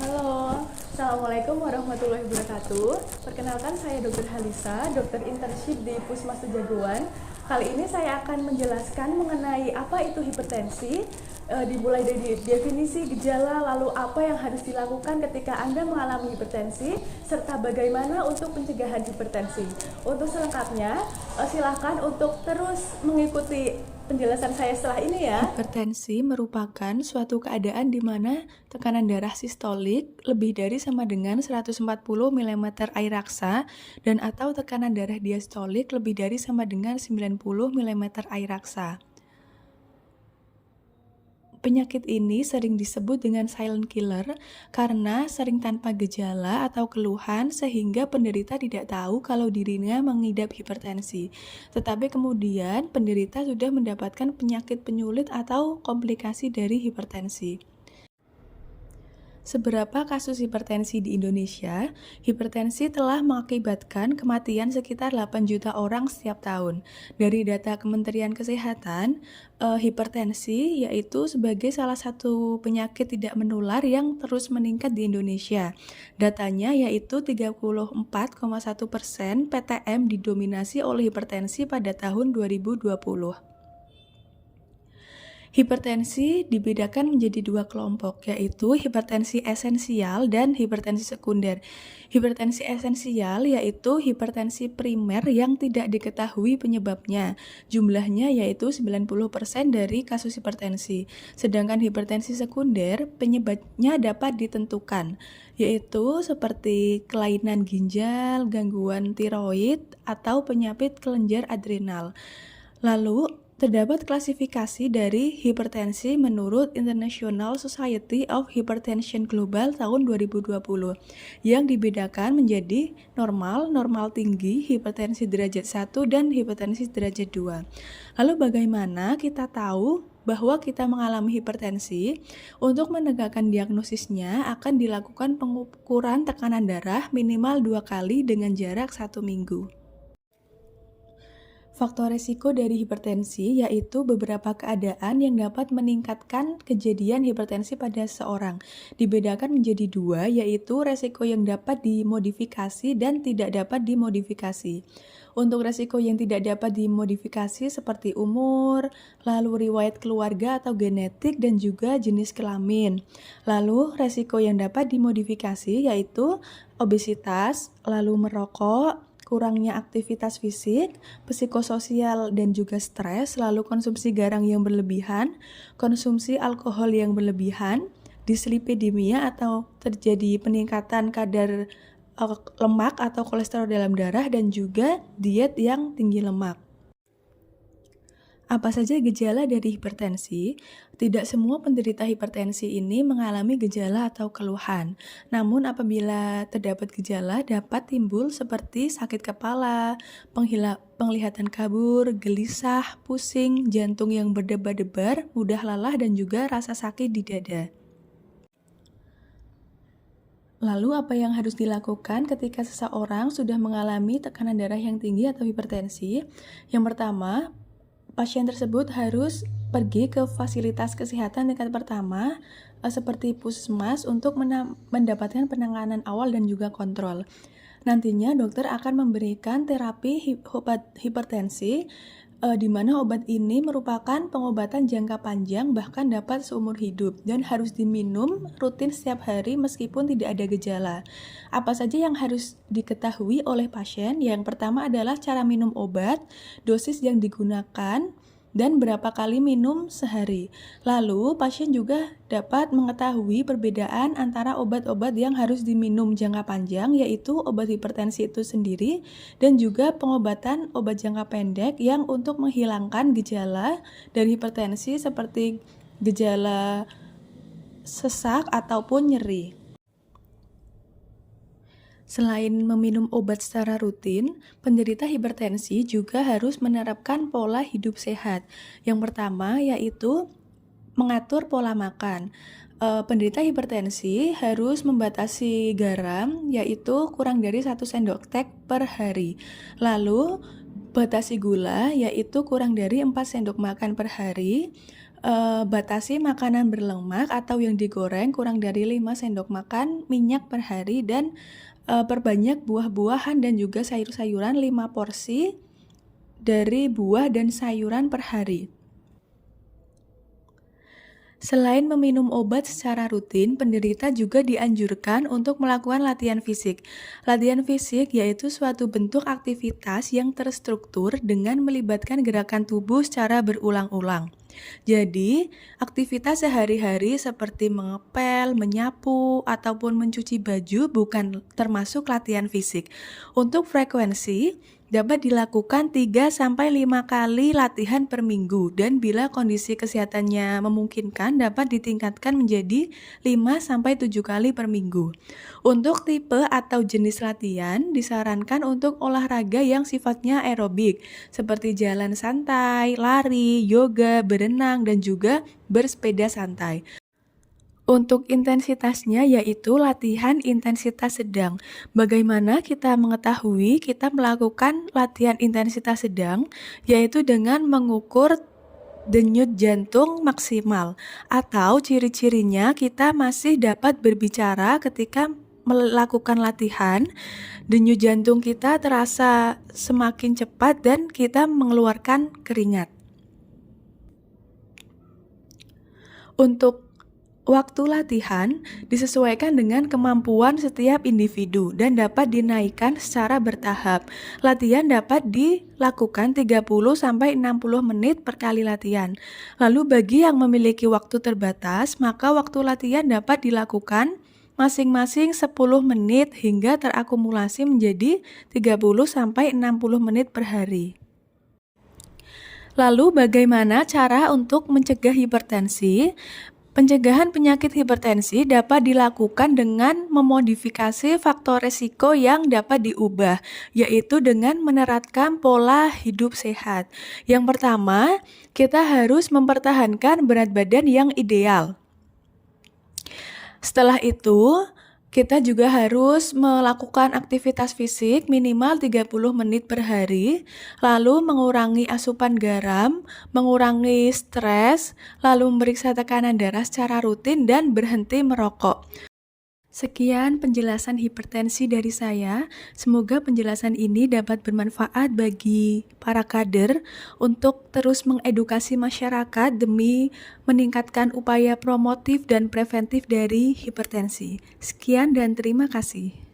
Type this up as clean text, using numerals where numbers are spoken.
Halo, Assalamualaikum warahmatullahi wabarakatuh. Perkenalkan saya Dr. Halisa, dokter internship di Puskesmas Jagoan. Kali ini saya akan menjelaskan mengenai apa itu hipertensi, dimulai dari definisi gejala, lalu apa yang harus dilakukan ketika Anda mengalami hipertensi, serta bagaimana untuk pencegahan hipertensi. Untuk selengkapnya, silakan untuk terus mengikuti penjelasan saya setelah ini ya. Hipertensi merupakan suatu keadaan di mana tekanan darah sistolik lebih dari sama dengan 140 mm air raksa dan atau tekanan darah diastolik lebih dari sama dengan 90 mm air raksa. Penyakit ini sering disebut dengan silent killer karena sering tanpa gejala atau keluhan sehingga penderita tidak tahu kalau dirinya mengidap hipertensi. Tetapi kemudian penderita sudah mendapatkan penyakit penyulit atau komplikasi dari hipertensi. Seberapa kasus hipertensi di Indonesia? Hipertensi telah mengakibatkan kematian sekitar 8 juta orang setiap tahun. Dari data Kementerian Kesehatan, hipertensi yaitu sebagai salah satu penyakit tidak menular yang terus meningkat di Indonesia. Datanya yaitu 34,1% PTM didominasi oleh hipertensi pada tahun 2020. Hipertensi dibedakan menjadi dua kelompok, yaitu hipertensi esensial dan hipertensi sekunder. Hipertensi esensial yaitu hipertensi primer yang tidak diketahui penyebabnya. Jumlahnya yaitu 90% dari kasus hipertensi. Sedangkan hipertensi sekunder, penyebabnya dapat ditentukan, yaitu seperti kelainan ginjal, gangguan tiroid, atau penyakit kelenjar adrenal. Lalu, terdapat klasifikasi dari hipertensi menurut International Society of Hypertension Global tahun 2020 yang dibedakan menjadi normal, normal tinggi, hipertensi derajat 1, dan hipertensi derajat 2. Lalu bagaimana kita tahu bahwa kita mengalami hipertensi? Untuk menegakkan diagnosisnya akan dilakukan pengukuran tekanan darah minimal 2 kali dengan jarak 1 minggu. Faktor risiko dari hipertensi yaitu beberapa keadaan yang dapat meningkatkan kejadian hipertensi pada seseorang. Dibedakan menjadi dua, yaitu risiko yang dapat dimodifikasi dan tidak dapat dimodifikasi. Untuk risiko yang tidak dapat dimodifikasi seperti umur, lalu riwayat keluarga atau genetik, dan juga jenis kelamin. Lalu risiko yang dapat dimodifikasi yaitu obesitas, lalu merokok, kurangnya aktivitas fisik, psikososial dan juga stres, lalu konsumsi garam yang berlebihan, konsumsi alkohol yang berlebihan, dislipidemia atau terjadi peningkatan kadar lemak atau kolesterol dalam darah, dan juga diet yang tinggi lemak. Apa saja gejala dari hipertensi? Tidak semua penderita hipertensi ini mengalami gejala atau keluhan. Namun apabila terdapat gejala dapat timbul seperti sakit kepala, penglihatan kabur, gelisah, pusing, jantung yang berdebar-debar, mudah lelah, dan juga rasa sakit di dada. Lalu apa yang harus dilakukan ketika seseorang sudah mengalami tekanan darah yang tinggi atau hipertensi? Yang pertama, pasien tersebut harus pergi ke fasilitas kesehatan tingkat pertama seperti puskesmas untuk mendapatkan penanganan awal dan juga kontrol. Nantinya dokter akan memberikan terapi obat hipertensi di mana obat ini merupakan pengobatan jangka panjang bahkan dapat seumur hidup dan harus diminum rutin setiap hari meskipun tidak ada gejala. Apa saja yang harus diketahui oleh pasien? Yang pertama adalah cara minum obat, dosis yang digunakan, dan berapa kali minum sehari. Lalu, pasien juga dapat mengetahui perbedaan antara obat-obat yang harus diminum jangka panjang, yaitu obat hipertensi itu sendiri, dan juga pengobatan obat jangka pendek yang untuk menghilangkan gejala dari hipertensi seperti gejala sesak ataupun nyeri. Selain meminum obat secara rutin, penderita hipertensi juga harus menerapkan pola hidup sehat. Yang pertama yaitu mengatur pola makan. Penderita hipertensi harus membatasi garam, yaitu kurang dari 1 sendok teh per hari. Lalu batasi gula, yaitu kurang dari 4 sendok makan per hari. batasi makanan berlemak atau yang digoreng kurang dari 5 sendok makan minyak per hari, dan perbanyak buah-buahan dan juga sayur-sayuran 5 porsi dari buah dan sayuran per hari. Selain meminum obat secara rutin, penderita juga dianjurkan untuk melakukan latihan fisik. Latihan fisik yaitu suatu bentuk aktivitas yang terstruktur dengan melibatkan gerakan tubuh secara berulang-ulang. Jadi, aktivitas sehari-hari seperti mengepel, menyapu, ataupun mencuci baju bukan termasuk latihan fisik. Untuk frekuensi, dapat dilakukan 3-5 kali latihan per minggu, dan bila kondisi kesehatannya memungkinkan dapat ditingkatkan menjadi 5-7 kali per minggu. Untuk tipe atau jenis latihan disarankan untuk olahraga yang sifatnya aerobik seperti jalan santai, lari, yoga, berenang, dan juga bersepeda santai. Untuk intensitasnya yaitu latihan intensitas sedang. Bagaimana kita mengetahui kita melakukan latihan intensitas sedang? Yaitu dengan mengukur denyut jantung maksimal, atau ciri-cirinya kita masih dapat berbicara ketika melakukan latihan. Denyut jantung kita terasa semakin cepat dan kita mengeluarkan keringat. Untuk waktu latihan disesuaikan dengan kemampuan setiap individu dan dapat dinaikkan secara bertahap. Latihan dapat dilakukan 30-60 menit per kali latihan. Lalu bagi yang memiliki waktu terbatas, maka waktu latihan dapat dilakukan masing-masing 10 menit hingga terakumulasi menjadi 30-60 menit per hari. Lalu bagaimana cara untuk mencegah hipertensi? Pencegahan penyakit hipertensi dapat dilakukan dengan memodifikasi faktor risiko yang dapat diubah, yaitu dengan menerapkan pola hidup sehat. Yang pertama, kita harus mempertahankan berat badan yang ideal. Setelah itu, kita juga harus melakukan aktivitas fisik minimal 30 menit per hari, lalu mengurangi asupan garam, mengurangi stres, lalu memeriksa tekanan darah secara rutin dan berhenti merokok. Sekian penjelasan hipertensi dari saya. Semoga penjelasan ini dapat bermanfaat bagi para kader untuk terus mengedukasi masyarakat demi meningkatkan upaya promotif dan preventif dari hipertensi. Sekian dan terima kasih.